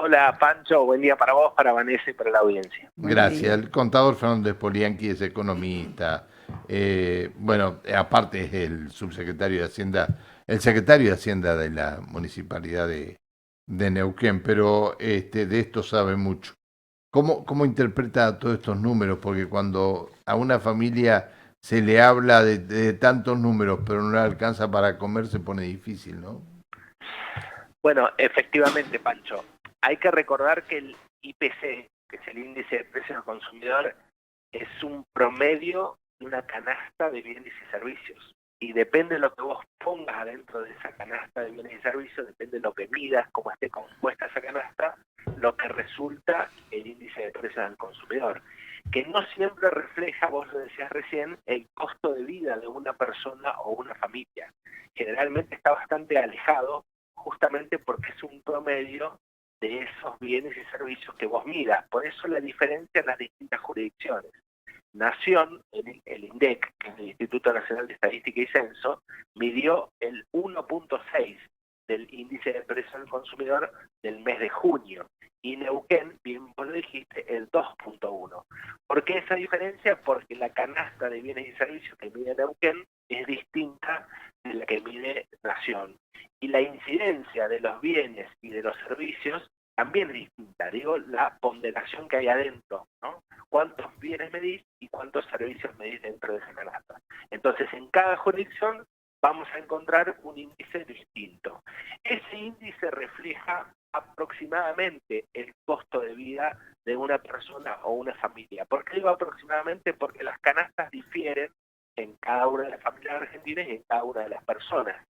Hola Pancho, buen día para vos, para Vanessa y para la audiencia. Buen Gracias. día. El contador Fernández Polianqui es economista. Bueno, aparte es el subsecretario de Hacienda, el secretario de Hacienda de la Municipalidad de Neuquén, pero de esto sabe mucho. ¿Cómo interpreta todos estos números? Porque cuando a una familia se le habla de tantos números, pero no le alcanza para comer, se pone difícil, ¿no? Bueno, efectivamente, Pancho, hay que recordar que el IPC, que es el índice de precios al consumidor, es un promedio de una canasta de bienes y servicios. Y depende de lo que vos pongas adentro de esa canasta de bienes y servicios, depende de lo que midas, cómo esté compuesta esa canasta, lo que resulta el índice de precios al consumidor. Que no siempre refleja, vos lo decías recién, el costo de vida de una persona o una familia. Generalmente está bastante alejado, justamente porque es un promedio de esos bienes y servicios que vos miras. Por eso la diferencia en las distintas jurisdicciones. Nación, el INDEC, que es el Instituto Nacional de Estadística y Censo, midió el 1.6 del índice de precios al consumidor del mes de junio. Y Neuquén, bien vos lo dijiste, el 2.1. ¿Por qué esa diferencia? Porque la canasta de bienes y servicios que mide Neuquén es distinta de la que mide Nación. Y la incidencia de los bienes y de los servicios también es distinta. Digo, la ponderación que hay adentro, ¿no? Cuántos bienes medís y cuántos servicios medís dentro de esa canasta. Entonces, en cada jurisdicción vamos a encontrar un índice distinto. Ese índice refleja aproximadamente el costo de vida de una persona o una familia. ¿Por qué digo aproximadamente? Porque las canastas difieren en cada una de las familias argentinas y en cada una de las personas.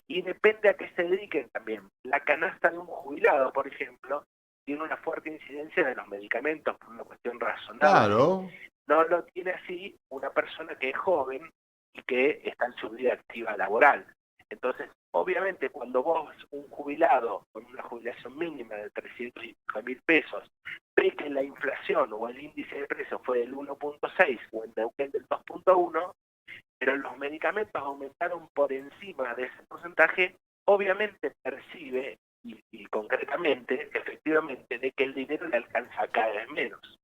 Y depende a qué se dediquen también. La canasta de un jubilado, por ejemplo, tiene una fuerte incidencia de los medicamentos por una cuestión razonable. Claro. No lo tiene así una persona que es joven y que está en su vida activa laboral. Entonces, obviamente, cuando vos, un jubilado con una jubilación mínima de 300.000 pesos, ve que la inflación o el índice de precios fue del 1.6 o en Neuquén del 2.1, pero los medicamentos aumentaron por encima de ese porcentaje, obviamente percibe y concretamente, efectivamente, de que el dinero le alcanza cada vez menos.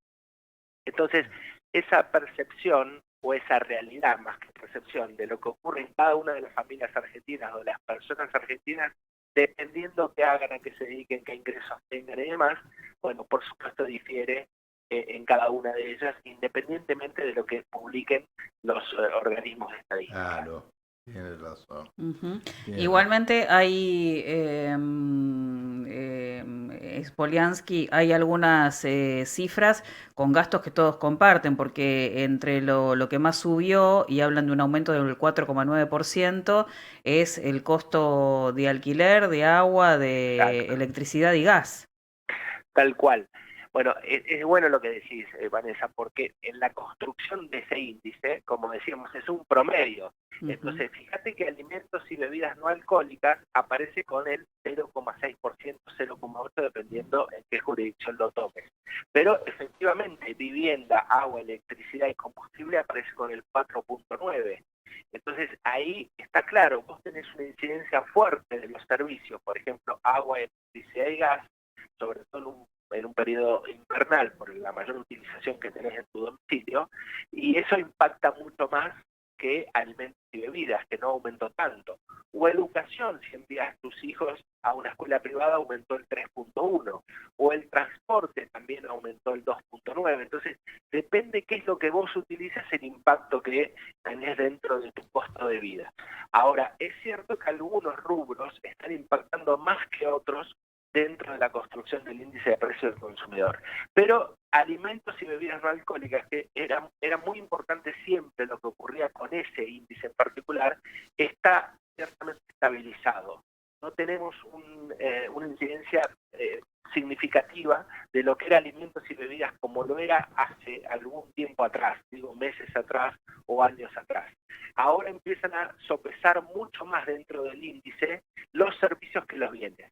Entonces, esa percepción o esa realidad, más que percepción, de lo que ocurre en cada una de las familias argentinas o de las personas argentinas, dependiendo qué hagan, a qué se dediquen, qué ingresos tengan y demás, bueno, por supuesto difiere en cada una de ellas, independientemente de lo que publiquen los organismos de estadística. Claro, tienes razón. Ujú. Tienes razón. Igualmente hay, Spoliansky, hay algunas cifras con gastos que todos comparten, porque entre lo que más subió, y hablan de un aumento del 4,9%, es el costo de alquiler, de agua, de Exacto. electricidad y gas. Tal cual. Bueno, es bueno lo que decís, Vanessa, porque en la construcción de ese índice, como decíamos, es un promedio. Ujú. Entonces, fíjate que alimentos y bebidas no alcohólicas aparece con el 0,6%, 0,8%, dependiendo en qué jurisdicción lo tomes. Pero efectivamente, vivienda, agua, electricidad y combustible aparece con el 4,9%. Entonces, ahí está claro, vos tenés una incidencia fuerte de los servicios, por ejemplo, agua, electricidad y gas, sobre todo en un periodo invernal, por la mayor utilización que tenés en tu domicilio, y eso impacta mucho más que alimentos y bebidas, que no aumentó tanto. O educación, si envías a tus hijos a una escuela privada, aumentó el 3,1. O el transporte también aumentó el 2,9. Entonces, depende qué es lo que vos utilizas, el impacto que tenés dentro de tu costo de vida. Ahora, es cierto que algunos rubros están impactando más que otros dentro de la construcción del índice de precio del consumidor. Pero alimentos y bebidas no alcohólicas, que era muy importante siempre lo que ocurría con ese índice en particular, está ciertamente estabilizado. No tenemos una incidencia significativa de lo que era alimentos y bebidas como lo era hace algún tiempo atrás, digo meses atrás o años atrás. Ahora empiezan a sopesar mucho más dentro del índice los servicios que los bienes.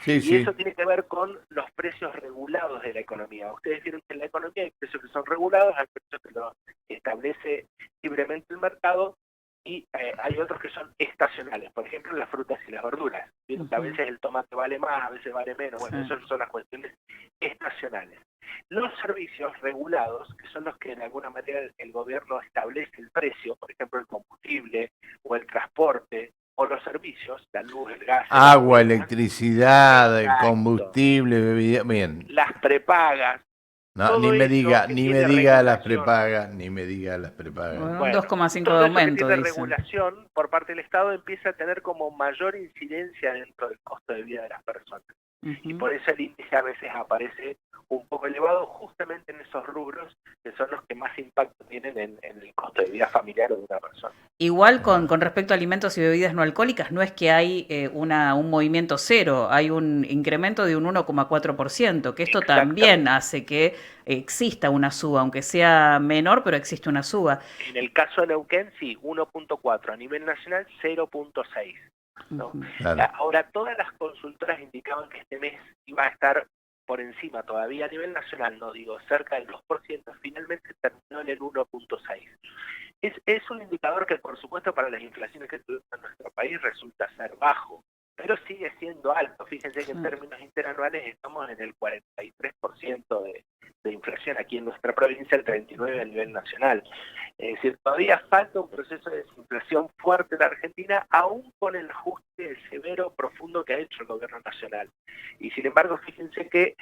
Sí, Y eso sí. tiene que ver con los precios regulados de la economía. Ustedes vieron que en la economía hay precios que son regulados, hay precios que lo establece libremente el mercado, y hay otros que son estacionales, por ejemplo las frutas y las verduras. A veces el tomate vale más, a veces vale menos, bueno, esas son las cuestiones estacionales. Los servicios regulados, que son los que de alguna manera el gobierno establece el precio, por ejemplo el combustible o el transporte, o los servicios, la luz, el gas, Agua, el electricidad, exacto, combustible, bebida, bien. las prepagas, No, todo eso que ni me tiene diga las regulación. prepagas, ni me diga las prepagas. Un Bueno, 2,5 de todo eso que aumento, tiene dicen. regulación por parte del Estado empieza a tener como mayor incidencia dentro del costo de vida de las personas. Y por eso el índice a veces aparece un poco elevado justamente en esos rubros que son los que más impacto tienen en el costo de vida familiar de una persona. Igual con respecto a alimentos y bebidas no alcohólicas, no es que hay un movimiento cero, hay un incremento de un 1,4%, que esto también hace que exista una suba, aunque sea menor, pero existe una suba. En el caso de Neuquén, sí, 1,4, a nivel nacional 0,6. ¿no? Claro. Ahora, todas las consultoras indicaban que este mes iba a estar por encima todavía a nivel nacional, no digo, cerca del 2%, finalmente terminó en el 1,6. Es un indicador que, por supuesto, para las inflaciones que tuvimos en nuestro país resulta ser bajo, pero sigue siendo alto. Fíjense que en términos interanuales estamos en el 43% de inflación aquí en nuestra provincia, el 39% a nivel nacional. Es decir, todavía falta un proceso de desinflación fuerte en la Argentina, aún con el ajuste severo, profundo que ha hecho el gobierno nacional. Y sin embargo, fíjense que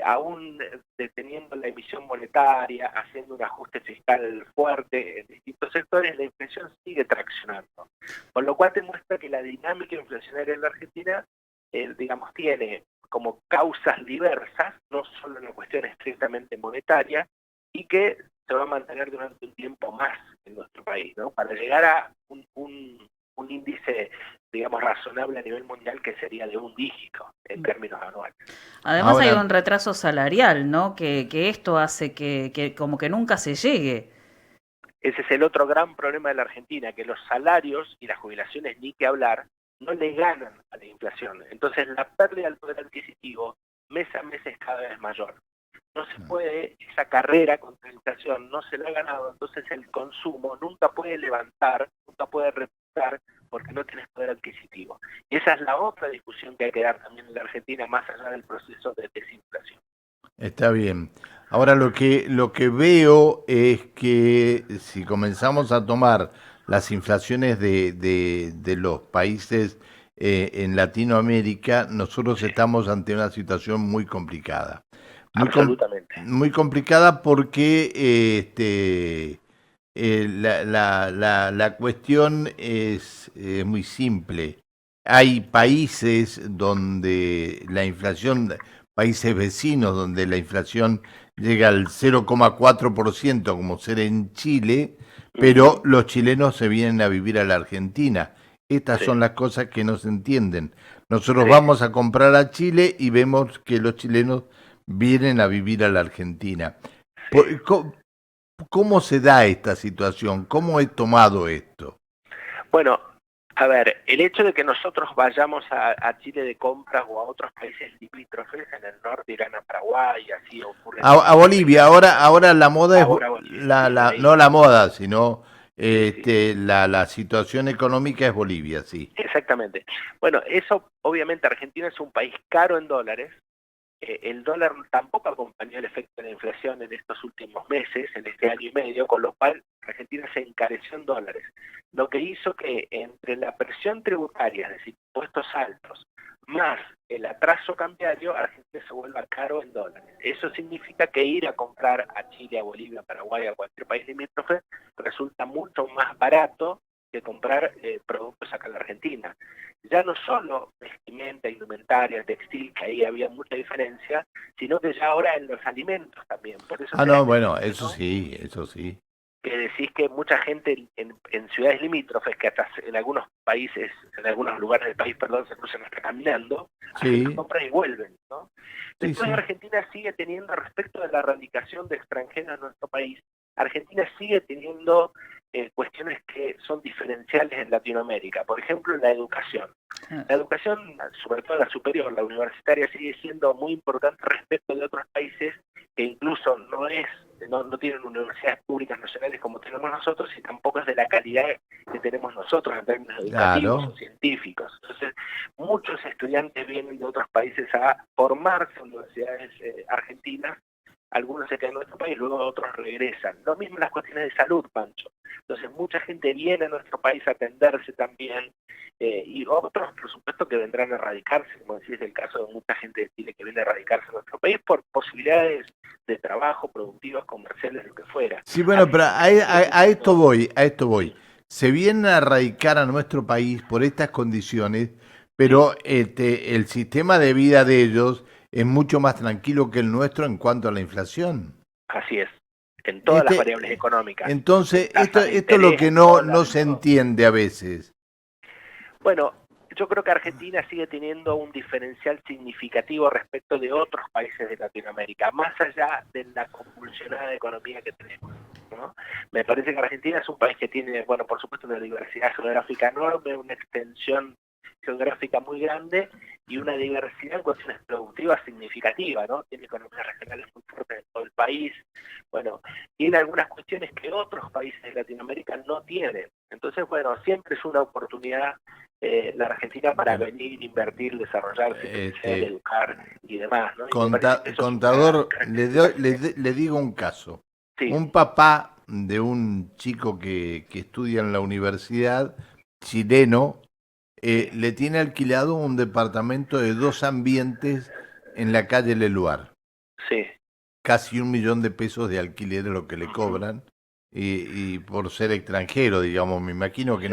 aún deteniendo la emisión monetaria, haciendo un ajuste fiscal fuerte en distintos sectores, la inflación sigue traccionando. Con lo cual demuestra que la dinámica inflacionaria en la Argentina, digamos, tiene como causas diversas, no solo una cuestión estrictamente monetaria, y que se va a mantener durante un tiempo más en nuestro país, ¿no? Para llegar a un índice, digamos, razonable a nivel mundial que sería de un dígito en términos anuales. Además Ahora, hay un retraso salarial, ¿no? Que esto hace que como que nunca se llegue. Ese es el otro gran problema de la Argentina, que los salarios y las jubilaciones, ni que hablar, no le ganan a la inflación. Entonces la pérdida del poder adquisitivo mes a mes es cada vez mayor. No se puede, esa carrera contra la inflación no se la ha ganado, entonces el consumo nunca puede levantar, nunca puede repuntar porque no tienes poder adquisitivo. Y esa es la otra discusión que hay que dar también en la Argentina, más allá del proceso de desinflación. está bien. Ahora lo que veo es que si comenzamos a tomar las inflaciones de los países en Latinoamérica, nosotros estamos ante una situación muy complicada. Absolutamente. Muy complicada porque la cuestión es muy simple. Hay países donde la inflación, países vecinos donde la inflación llega al 0,4%, como ser en Chile, pero los chilenos se vienen a vivir a la Argentina. Estas son las cosas que no se entienden. Nosotros vamos a comprar a Chile y vemos que los chilenos vienen a vivir a la Argentina. ¿Cómo se da esta situación? ¿Cómo he tomado esto? Bueno, a ver, el hecho de que nosotros vayamos a Chile de compras o a otros países limítrofes, en el norte irán a Paraguay, así ocurre. A Bolivia, ahora la moda ahora es no la moda, sino la situación económica es Bolivia, sí. Exactamente. Bueno, eso obviamente Argentina es un país caro en dólares. El dólar tampoco acompañó el efecto de la inflación en estos últimos meses, en este año y medio, con lo cual Argentina se encareció en dólares. Lo que hizo que entre la presión tributaria, es decir, impuestos altos, más el atraso cambiario, Argentina se vuelva caro en dólares. Eso significa que ir a comprar a Chile, a Bolivia, a Paraguay, a cualquier país limítrofe, resulta mucho más barato que comprar productos acá en la Argentina. Ya no solo vestimenta, indumentaria, textil, que ahí había mucha diferencia, sino que ya ahora en los alimentos también. Por eso no, bueno, eso sí, eso sí. Que decís que mucha gente en ciudades limítrofes, que hasta en algunos países, en algunos lugares del país, perdón, se cruzan hasta caminando, hacen las compras y vuelven, ¿no? Después Argentina sigue teniendo, respecto de la erradicación de extranjeros en nuestro país, Argentina sigue teniendo cuestiones que son diferenciales en Latinoamérica. Por ejemplo, la educación. La educación, sobre todo la superior, la universitaria, sigue siendo muy importante respecto de otros países que incluso no tienen universidades públicas nacionales como tenemos nosotros y tampoco es de la calidad que tenemos nosotros en términos educativos Claro. o científicos. Entonces, muchos estudiantes vienen de otros países a formarse en universidades argentinas, algunos se quedan en nuestro país, luego otros regresan. Lo mismo en las cuestiones de salud, Pancho. Entonces, mucha gente viene a nuestro país a atenderse también, y otros, por supuesto, que vendrán a radicarse, como decís, el caso de mucha gente de Chile que viene a radicarse en nuestro país por posibilidades de trabajo, productivas, comerciales, lo que fuera. Sí, bueno, Así pero que a esto voy, a esto voy. Se vienen a radicar a nuestro país por estas condiciones, pero el sistema de vida de ellos es mucho más tranquilo que el nuestro en cuanto a la inflación. así es, en todas las Este, variables económicas. entonces, esto, Tasas de esto es lo interés, que no dólares, se todo. entiende a veces. Bueno, yo creo que Argentina sigue teniendo un diferencial significativo respecto de otros países de Latinoamérica, más allá de la convulsionada economía que tenemos, ¿no? Me parece que Argentina es un país que tiene, bueno, por supuesto, una diversidad geográfica enorme, una extensión geográfica muy grande y una diversidad en cuestiones productivas significativa, ¿no? Tiene economías regionales muy fuertes en todo el país, bueno, tiene algunas cuestiones que otros países de Latinoamérica no tienen. Entonces, bueno, siempre es una oportunidad la Argentina para venir, invertir, desarrollarse, crecer, educar y demás, ¿no? Y me parece que eso es una Contador, característica. le digo un caso. Sí, Un papá de un chico que estudia en la universidad, chileno, sí, le tiene alquilado un departamento de 2 ambientes en la calle Leluar. sí. Casi 1 millón de pesos de alquiler es lo que le Ujú, cobran. Y por ser extranjero, digamos, me imagino sí,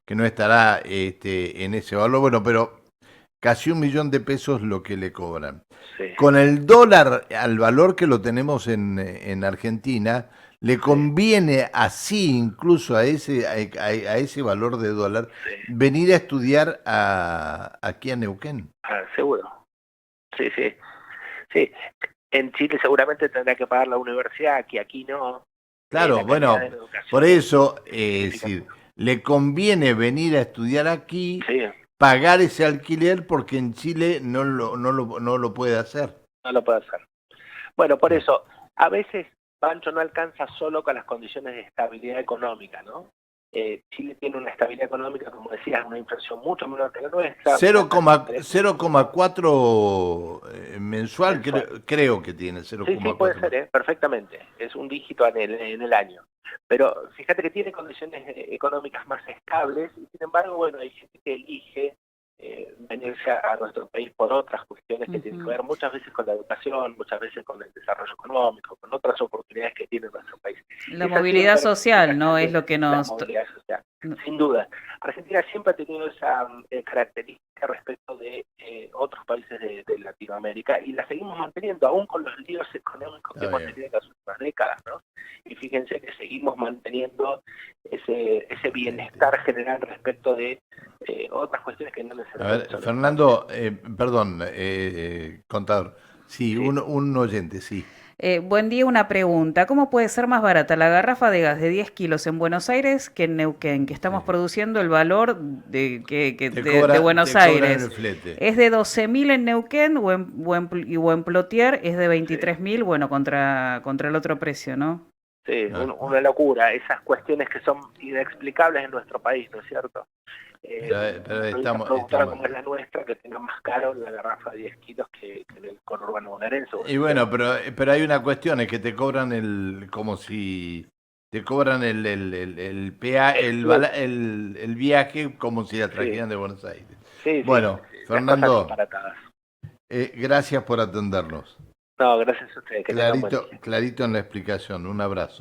que no estará en ese valor. Bueno, pero casi 1 millón de pesos lo que le cobran. sí, Con el dólar al valor que lo tenemos en Argentina, le sí, conviene así, incluso a ese valor de dólar, sí. venir a estudiar aquí a Neuquén. Ah, seguro. Sí, sí, sí. En Chile seguramente tendrá que pagar la universidad, que aquí no. La Claro, calidad de bueno, la por educación eso, es es decir, significativa. le conviene venir a estudiar aquí, Sí, pagar ese alquiler porque en Chile no lo puede hacer. no lo puede hacer. Bueno, por eso, a veces Pancho no alcanza solo con las condiciones de estabilidad económica, ¿no? Chile tiene una estabilidad económica, como decías, una inflación mucho menor que la nuestra, una tasa de interés mucho menor 0,4 mensual, mensual. creo que tiene Sí, sí, puede 0,4. ser, perfectamente. Es un dígito en el año. Pero fíjate que tiene condiciones económicas más estables y sin embargo, bueno, hay gente que elige venirse a nuestro país por otras cuestiones que tienen que Ujú. ver muchas veces con la educación, muchas veces con el desarrollo económico, con otras oportunidades que tiene nuestro país. La Esa ha sido movilidad una social, característica ¿no? Es también, lo que la nos... movilidad social, no- sin duda. Argentina siempre ha tenido esa característica respecto de otros países de Latinoamérica y la seguimos manteniendo, aún con los líos económicos que Está hemos bien. tenido en las últimas décadas, ¿no? Y fíjense que seguimos manteniendo ese bienestar general respecto de otras cuestiones que no A necesariamente ver, son económicas. Fernando, perdón, contador. Sí, Sí, un oyente, sí. Buen día, una pregunta. ¿Cómo puede ser más barata la garrafa de gas de 10 kilos en Buenos Aires que en Neuquén, que estamos Sí. produciendo el valor de Buenos Te cobran el Aires? flete. ¿Es de 12.000 en Neuquén o en Plotier es de sí. 23.000? Bueno, contra el otro precio, ¿no? Sí, Ah, una locura, esas cuestiones que son inexplicables en nuestro país, ¿no es cierto? pero Una provincia estamos, productora estamos. como es la nuestra, que tenga más caro la garrafa de 10 kilos que en el conurbano bonaerense o en Y el centro. bueno, pero hay una cuestión, es que te cobran como si te cobran El flete, el viaje como si la sí, trajeran de Buenos Aires. sí, sí, Bueno, sí, las cosas Fernando, disparatadas. gracias por atendernos. No, gracias a ustedes, que tengan buen Clarito, día. clarito en la explicación. Un abrazo.